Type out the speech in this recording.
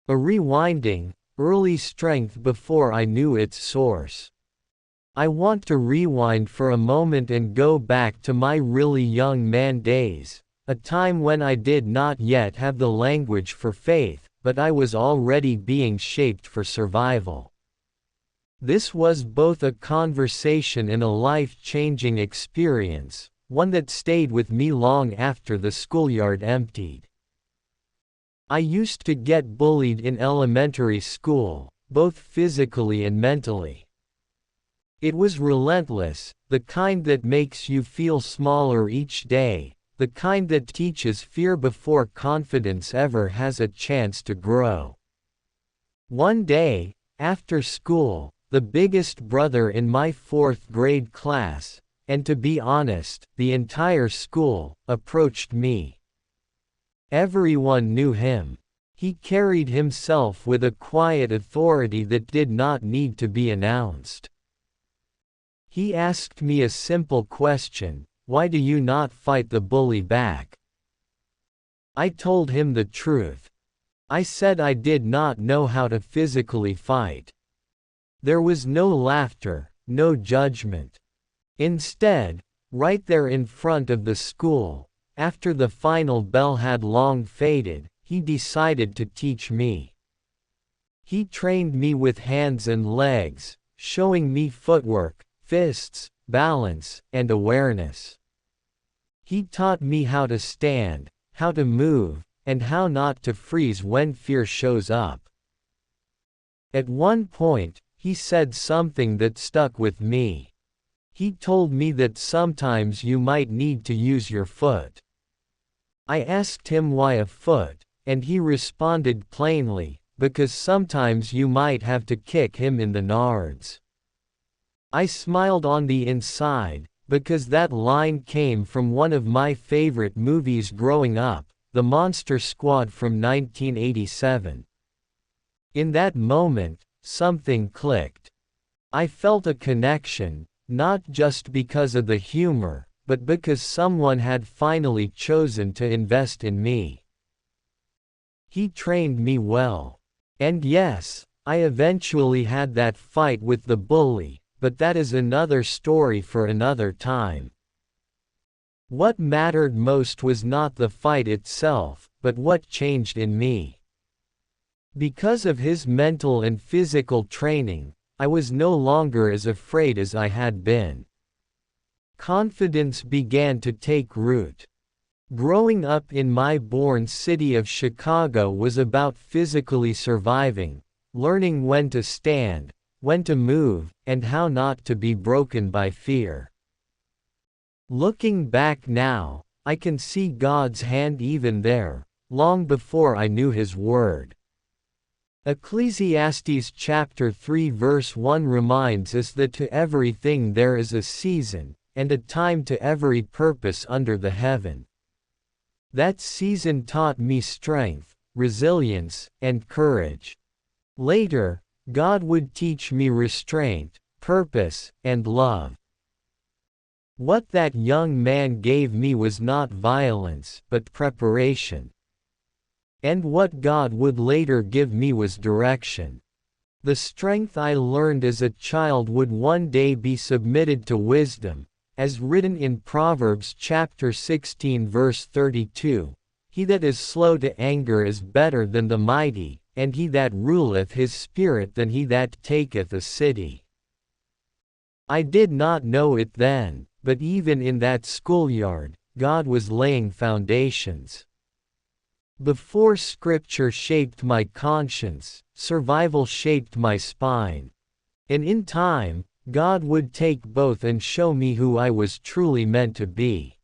A rewinding, early strength before I knew its source. I want to rewind for a moment and go back to my really young man days, a time when I did not yet have the language for faith, but I was already being shaped for survival. This was both a conversation and a life-changing experience, one that stayed with me long after the schoolyard emptied. I used to get bullied in elementary school, both physically and mentally. It was relentless, the kind that makes you feel smaller each day, the kind that teaches fear before confidence ever has a chance to grow. One day, after school, the biggest brother in my 4th grade class, and to be honest, the entire school, approached me. Everyone knew him. He carried himself with a quiet authority that did not need to be announced. He asked me a simple question: "Why do you not fight the bully back?" I told him the truth. I said I did not know how to physically fight. There was no laughter, no judgment. Instead, right there in front of the school, after the final bell had long faded, he decided to teach me. He trained me with hands and legs, showing me footwork, fists, balance, and awareness. He taught me how to stand, how to move, and how not to freeze when fear shows up. At one point, he said something that stuck with me. He told me that sometimes you might need to use your foot. I asked him why a foot, and he responded plainly, because sometimes you might have to kick him in the nards. I smiled on the inside, because that line came from one of my favorite movies growing up, The Monster Squad from 1987. In that moment, something clicked. I felt a connection, not just because of the humor, but because someone had finally chosen to invest in me. He trained me well. And yes, I eventually had that fight with the bully, but that is another story for another time. What mattered most was not the fight itself, but what changed in me. Because of his mental and physical training, I was no longer as afraid as I had been. Confidence began to take root. Growing up in my born city of Chicago was about physically surviving, learning when to stand, when to move, and how not to be broken by fear. Looking back now, I can see God's hand even there, long before I knew His word. Ecclesiastes chapter 3 verse 1 reminds us that to everything there is a season, and a time to every purpose under the heaven. That season taught me strength, resilience, and courage. Later, God would teach me restraint, purpose, and love. What that young man gave me was not violence, but preparation. And what God would later give me was direction. The strength I learned as a child would one day be submitted to wisdom, as written in Proverbs chapter 16 verse 32, "He that is slow to anger is better than the mighty, and he that ruleth his spirit than he that taketh a city." I did not know it then, but even in that schoolyard, God was laying foundations. Before Scripture shaped my conscience, survival shaped my spine. And in time, God would take both and show me who I was truly meant to be.